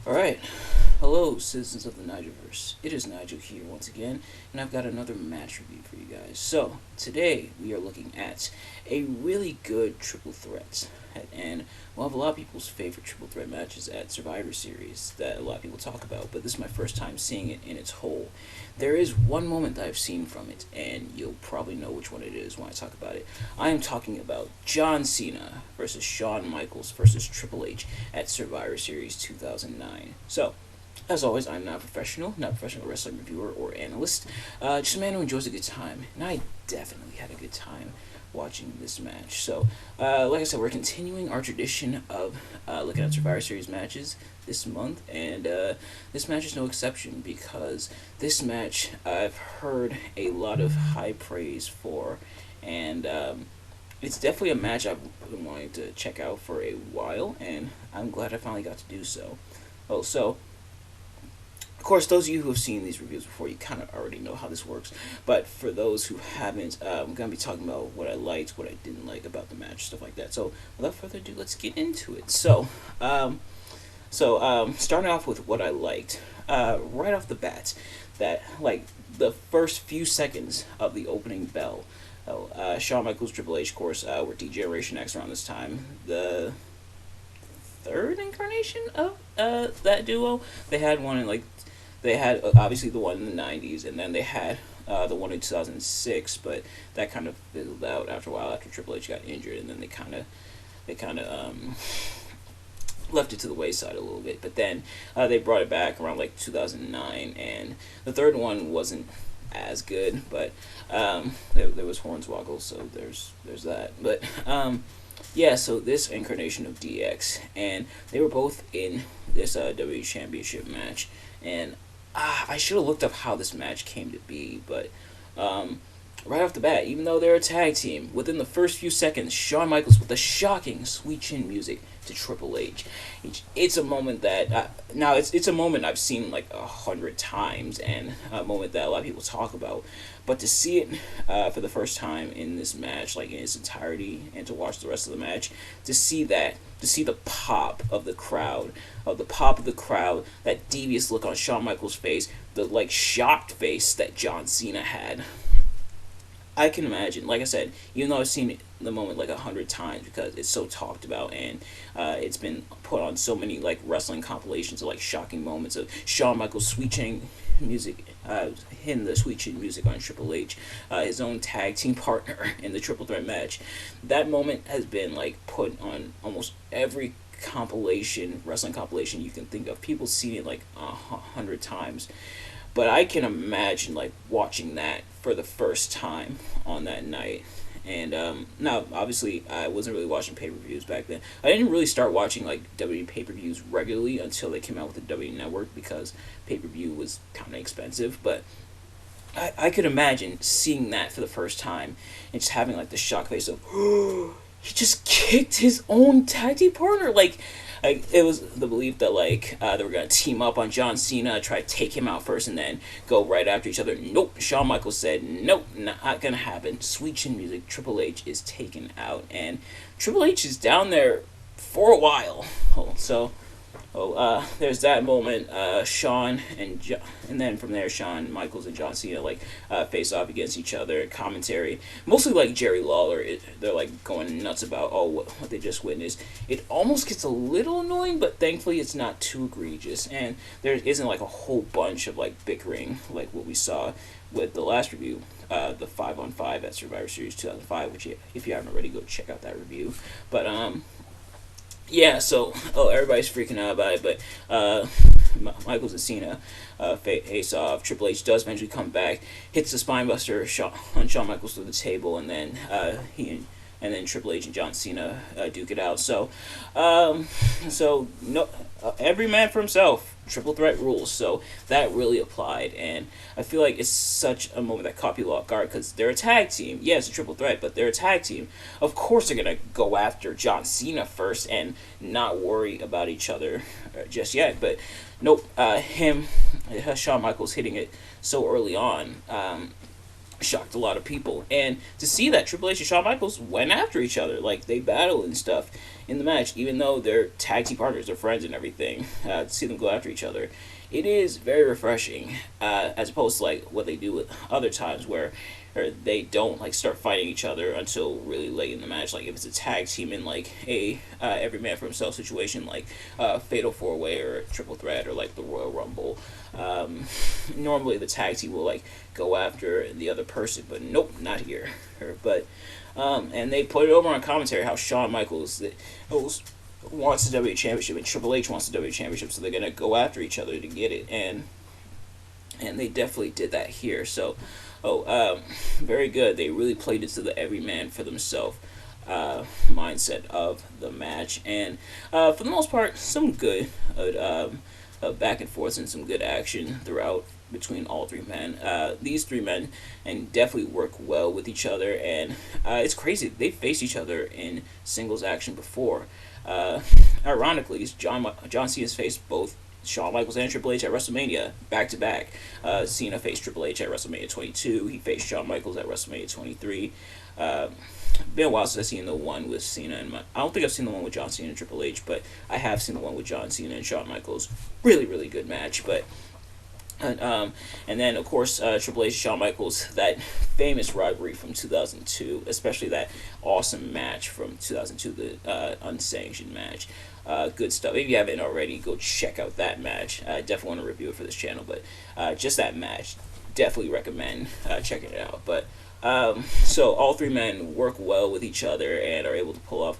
Alright, hello citizens of the Nigelverse. It is Nigel here once again, and I've got another match review for you guys. So, today we are looking at a really good triple threat. And we'll have a lot of people's favorite triple threat matches at Survivor Series that a lot of people talk about, but this is my first time seeing it in its whole. There is one moment that I've seen from it, and you'll probably know which one it is when I talk about it. I am talking about John Cena versus Shawn Michaels versus Triple H at Survivor Series 2009. So, as always, I'm not not a professional wrestling reviewer or analyst, just a man who enjoys a good time, and I definitely had a good time watching this match. So, like I said, we're continuing our tradition of looking at Survivor Series matches this month, and this match is no exception because this match I've heard a lot of high praise for, and it's definitely a match I've been wanting to check out for a while, and I'm glad I finally got to do so. Oh, so of course, those of you who have seen these reviews before, you kind of already know how this works. But for those who haven't, I'm going to be talking about what I liked, what I didn't like about the match, stuff like that. So, without further ado, let's get into it. Starting off with what I liked, right off the bat, that, like, the first few seconds of the opening bell, Shawn Michaels, Triple H, of course, were D-Generation X around this time. The third incarnation of that duo. They had obviously the one in the '90s, and then they had the one in 2006, but that kind of fizzled out after a while after Triple H got injured, and then they kind of left it to the wayside a little bit. But then they brought it back around like 2009, and the third one wasn't as good, but there was Hornswoggle, so there's that. But yeah, so this incarnation of DX, and they were both in this WWE Championship match, and I should have looked up how this match came to be, but right off the bat, even though they're a tag team, within the first few seconds, Shawn Michaels with the shocking sweet chin music to Triple H. It's a moment that it's a moment I've seen like 100 times, and a moment that a lot of people talk about. But to see it for the first time in this match, like in its entirety, and to watch the rest of the match, to see the pop of the crowd, that devious look on Shawn Michaels' face, the like shocked face that John Cena had. I can imagine, like I said, even though I've seen the moment like 100 times because it's so talked about, and it's been put on so many like wrestling compilations of like shocking moments of Shawn Michaels sweet chin music, hitting the sweet chin music on Triple H, his own tag team partner in the triple threat match. That moment has been like put on almost every wrestling compilation you can think of. People seen it like 100 times. But I can imagine like watching that for the first time on that night. And now, obviously, I wasn't really watching pay-per-views back then. I didn't really start watching like WWE pay-per-views regularly until they came out with the WWE Network because pay-per-view was kind of expensive. But I could imagine seeing that for the first time and just having like the shock face of, he just kicked his own tag team partner. Like it was the belief that like they were gonna team up on John Cena, try to take him out first, and then go right after each other. Nope. Shawn Michaels said, "Nope, not gonna happen." Sweet chin music. Triple H is taken out, and Triple H is down there for a while. There's that moment. And then from there, Shawn Michaels and John Cena like face off against each other. Commentary, mostly like Jerry Lawler. They're like going nuts about what they just witnessed. It almost gets a little annoying, but thankfully it's not too egregious, and there isn't like a whole bunch of like bickering like what we saw with the last review, the 5-on-5 at Survivor Series 2005. Which, if you haven't already, go check out that review. But yeah, so everybody's freaking out about it, but Michaels and Cena face off. Triple H does eventually come back, hits the spinebuster on Shawn Michaels through the table, and then Triple H and John Cena duke it out. So no, every man for himself. Triple threat rules, so that really applied, and I feel like it's such a moment that caught people off guard because they're a tag team. Yeah, it's a triple threat, but they're a tag team. Of course, they're gonna go after John Cena first and not worry about each other just yet. But nope, Shawn Michaels hitting it so early on. Shocked a lot of people, and to see that Triple H and Shawn Michaels went after each other, like they battled and stuff, in the match, even though they're tag team partners, they're friends and everything. To see them go after each other, it is very refreshing, as opposed to like what they do with other times where or they don't like start fighting each other until really late in the match. Like if it's a tag team in like a every man for himself situation, like fatal four way or a triple threat or like the Royal Rumble. Normally the tag team will like go after the other person, but nope, not here. But and they put it over on commentary how Shawn Michaels wants the WWE Championship and Triple H wants the WWE Championship, so they're gonna go after each other to get it, and they definitely did that here. So, very good. They really played it to the every man for themselves mindset of the match, and for the most part, some good back and forth and some good action throughout between all three men. These three men and definitely work well with each other, and it's crazy. They faced each other in singles action before. Ironically, John Cena's faced both Shawn Michaels and Triple H at WrestleMania back to back. Cena faced Triple H at WrestleMania 22. He faced Shawn Michaels at WrestleMania 23. Been a while since I've seen the one with Cena and I don't think I've seen the one with John Cena and Triple H, but I have seen the one with John Cena and Shawn Michaels. Really, really good match. But and then of course Triple H and Shawn Michaels, that famous rivalry from 2002, especially that awesome match from 2002, the unsanctioned match. Good stuff. If you haven't already, go check out that match. I definitely want to review it for this channel, but just that match, definitely recommend checking it out. But so all three men work well with each other and are able to pull off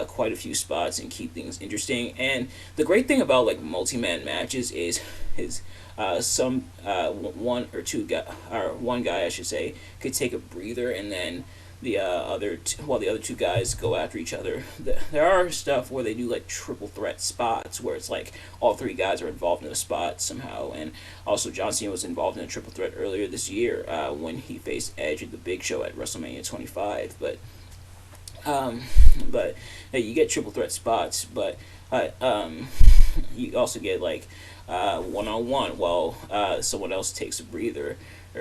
quite a few spots and keep things interesting. And the great thing about like multi-man matches is some one or two guy, or one guy I should say, could take a breather, and then the while the other two guys go after each other. There are stuff where they do like triple threat spots where it's like all three guys are involved in a spot somehow. And also John Cena was involved in a triple threat earlier this year when he faced Edge at the Big Show at WrestleMania 25. But you get triple threat spots, but you also get like one-on-one while someone else takes a breather.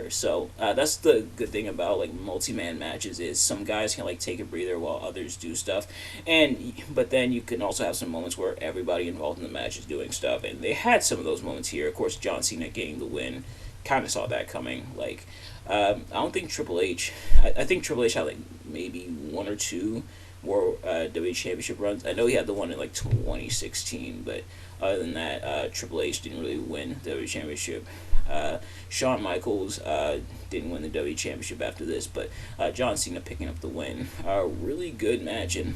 So that's the good thing about like multi-man matches, is some guys can like take a breather while others do stuff, but then you can also have some moments where everybody involved in the match is doing stuff, and they had some of those moments here. Of course, John Cena getting the win, kind of saw that coming. Like I don't think Triple H. I think Triple H had like maybe one or two more WWE Championship runs. I know he had the one in like 2016, but other than that, Triple H didn't really win the WWE Championship. Shawn Michaels didn't win the WWE Championship after this, but John Cena picking up the win. Really good match, and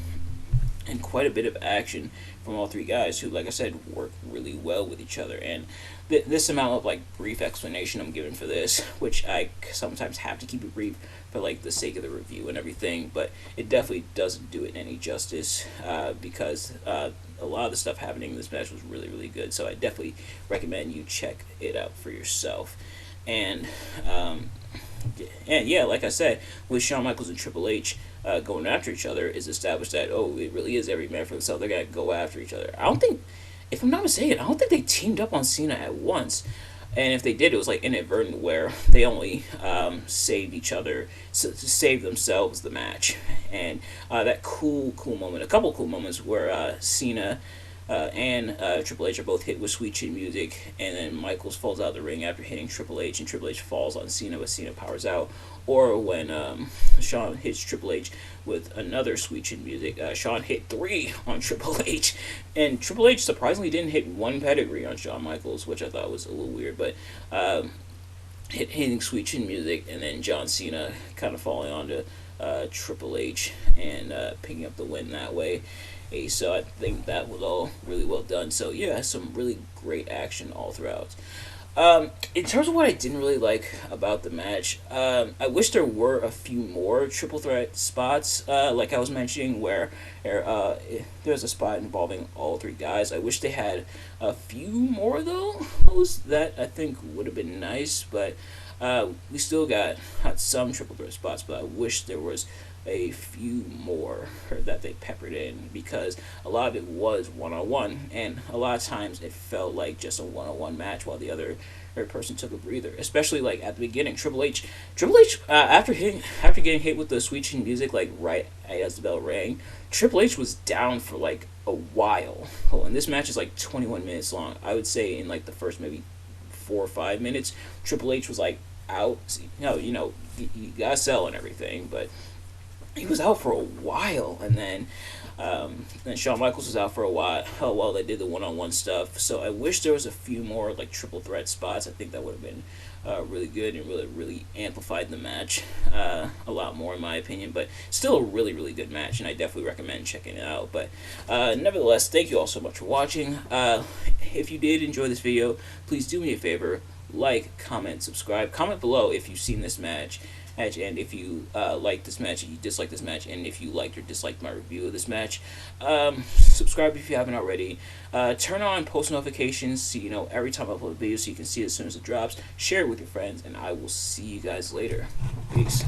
quite a bit of action from all three guys who, like I said, work really well with each other. And this amount of like brief explanation I'm giving for this, which I sometimes have to keep it brief for like the sake of the review and everything, but it definitely doesn't do it any justice because a lot of the stuff happening in this match was really, really good. So I definitely recommend you check it out for yourself. And yeah, like I said, with Shawn Michaels and Triple H going after each other, is established that it really is every man for himself. They're gonna go after each other. I don't think, if I'm not mistaken, I don't think they teamed up on Cena at once. And if they did, it was like inadvertent, where they only saved each other, saved themselves the match. And that cool moment, a couple cool moments where Cena and Triple H are both hit with Sweet Chin Music, and then Michaels falls out of the ring after hitting Triple H, and Triple H falls on Cena, but Cena powers out. Or when Shawn hits Triple H with another Sweet Chin Music. Shawn hit 3 on Triple H, and Triple H surprisingly didn't hit 1 pedigree on Shawn Michaels, which I thought was a little weird, but hitting Sweet Chin Music, and then John Cena kind of falling onto Triple H and picking up the win that way. So I think that was all really well done. So yeah, some really great action all throughout. In terms of what I didn't really like about the match, I wish there were a few more triple threat spots, like I was mentioning, where there's a spot involving all three guys. I wish they had a few more, though. That I think would have been nice, but we still got some triple threat spots, but I wish there was a few more that they peppered in, because a lot of it was one-on-one, and a lot of times it felt like just a one-on-one match while the other person took a breather. Especially like at the beginning, Triple H, after getting hit with the sweet chin music like right as the bell rang, Triple H was down for like a while. Oh, and this match is like 21 minutes long. I would say in like the first maybe 4 or 5 minutes, Triple H was like out. You gotta sell and everything, but he was out for a while, and then Shawn Michaels was out for a while they did the one-on-one stuff. So I wish there was a few more like triple threat spots. I think that would have been really good and really amplified the match a lot more, in my opinion. But still a really good match, and I definitely recommend checking it out. But nevertheless, thank you all so much for watching. If you did enjoy this video, please do me a favor: like, comment, subscribe. Comment below if you've seen this match, and if you like this match, and you dislike this match, and if you liked or disliked my review of this match. Subscribe if you haven't already. Turn on post notifications so you know every time I upload a video, so you can see it as soon as it drops. Share it with your friends, and I will see you guys later. Peace.